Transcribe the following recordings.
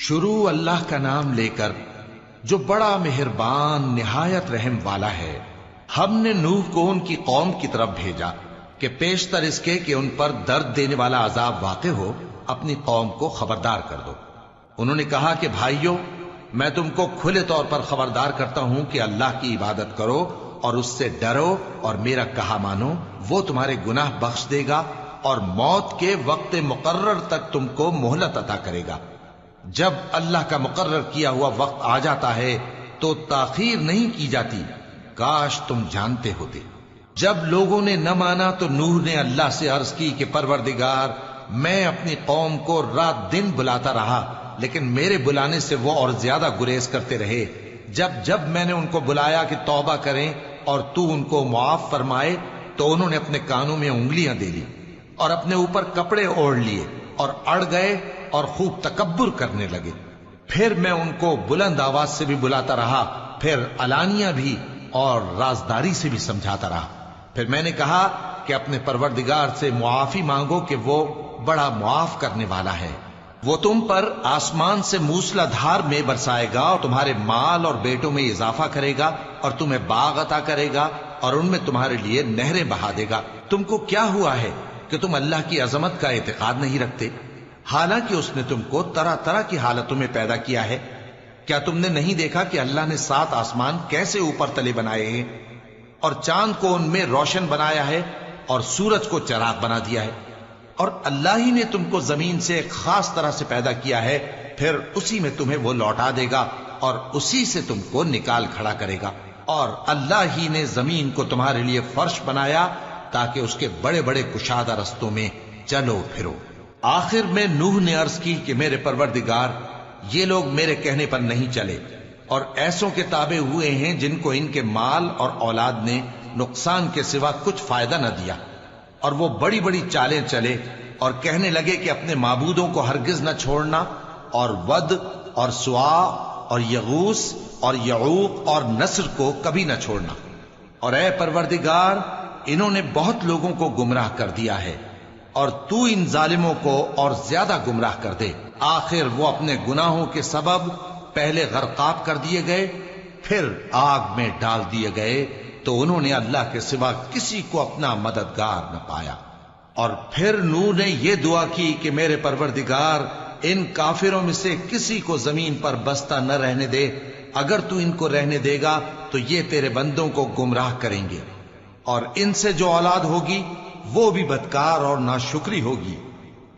شروع اللہ کا نام لے کر جو بڑا مہربان نہایت رحم والا ہے۔ ہم نے نوح کو ان کی قوم کی طرف بھیجا کہ پیشتر اس کے کہ ان پر درد دینے والا عذاب واقع ہو اپنی قوم کو خبردار کر دو۔ انہوں نے کہا کہ بھائیو، میں تم کو کھلے طور پر خبردار کرتا ہوں کہ اللہ کی عبادت کرو اور اس سے ڈرو اور میرا کہا مانو، وہ تمہارے گناہ بخش دے گا اور موت کے وقت مقرر تک تم کو مہلت عطا کرے گا۔ جب اللہ کا مقرر کیا ہوا وقت آ جاتا ہے تو تاخیر نہیں کی جاتی، کاش تم جانتے ہوتے۔ جب لوگوں نے نہ مانا تو نوح نے اللہ سے عرض کی کہ پروردگار، میں اپنی قوم کو رات دن بلاتا رہا لیکن میرے بلانے سے وہ اور زیادہ گریز کرتے رہے۔ جب میں نے ان کو بلایا کہ توبہ کریں اور تو ان کو معاف فرمائے تو انہوں نے اپنے کانوں میں انگلیاں دے لی اور اپنے اوپر کپڑے اوڑھ لیے اور اڑ گئے اور خوب تکبر کرنے لگے۔ پھر میں ان کو بلند آواز سے بھی بلاتا رہا، پھر علانیہ بھی اور رازداری سے بھی سمجھاتا رہا۔ پھر میں نے کہا کہ اپنے پروردگار سے معافی مانگو کہ وہ بڑا معاف کرنے والا ہے۔ وہ تم پر آسمان سے موسلا دھار میں برسائے گا اور تمہارے مال اور بیٹوں میں اضافہ کرے گا اور تمہیں باغ عطا کرے گا اور ان میں تمہارے لیے نہریں بہا دے گا۔ تم کو کیا ہوا ہے کہ تم اللہ کی عظمت کا اعتقاد نہیں رکھتے، حالانکہ اس نے تم کو طرح طرح کی حالتوں میں پیدا کیا ہے؟ کیا تم نے نہیں دیکھا کہ اللہ نے 7 آسمان کیسے اوپر تلے بنائے ہیں اور چاند کو ان میں روشن بنایا ہے اور سورج کو چراغ بنا دیا ہے؟ اور اللہ ہی نے تم کو زمین سے ایک خاص طرح سے پیدا کیا ہے، پھر اسی میں تمہیں وہ لوٹا دے گا اور اسی سے تم کو نکال کھڑا کرے گا۔ اور اللہ ہی نے زمین کو تمہارے لیے فرش بنایا تاکہ اس کے بڑے بڑے کشادہ رستوں میں چلو پھرو۔ آخر میں نوح نے عرض کی کہ میرے پروردگار، یہ لوگ میرے کہنے پر نہیں چلے اور ایسوں کے تابع ہوئے ہیں جن کو ان کے مال اور اولاد نے نقصان کے سوا کچھ فائدہ نہ دیا، اور وہ بڑی بڑی چالیں چلے اور کہنے لگے کہ اپنے معبودوں کو ہرگز نہ چھوڑنا، اور ود اور سوا اور یغوث اور یعوق اور نصر کو کبھی نہ چھوڑنا۔ اور اے پروردگار، انہوں نے بہت لوگوں کو گمراہ کر دیا ہے اور تو ان ظالموں کو اور زیادہ گمراہ کر دے۔ آخر وہ اپنے گناہوں کے سبب پہلے غرقاب کر دیے گئے، پھر آگ میں ڈال دیے گئے، تو انہوں نے اللہ کے سوا کسی کو اپنا مددگار نہ پایا۔ اور پھر نوح نے یہ دعا کی کہ میرے پروردگار، ان کافروں میں سے کسی کو زمین پر بستہ نہ رہنے دے، اگر تو ان کو رہنے دے گا تو یہ تیرے بندوں کو گمراہ کریں گے، اور ان سے جو اولاد ہوگی وہ بھی بدکار اور ناشکری ہوگی۔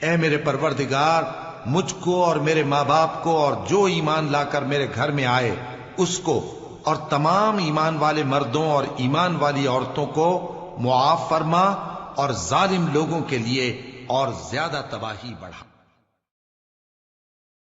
اے میرے پروردگار، مجھ کو اور میرے ماں باپ کو اور جو ایمان لا کر میرے گھر میں آئے اس کو اور تمام ایمان والے مردوں اور ایمان والی عورتوں کو معاف فرما، اور ظالم لوگوں کے لیے اور زیادہ تباہی بڑھا۔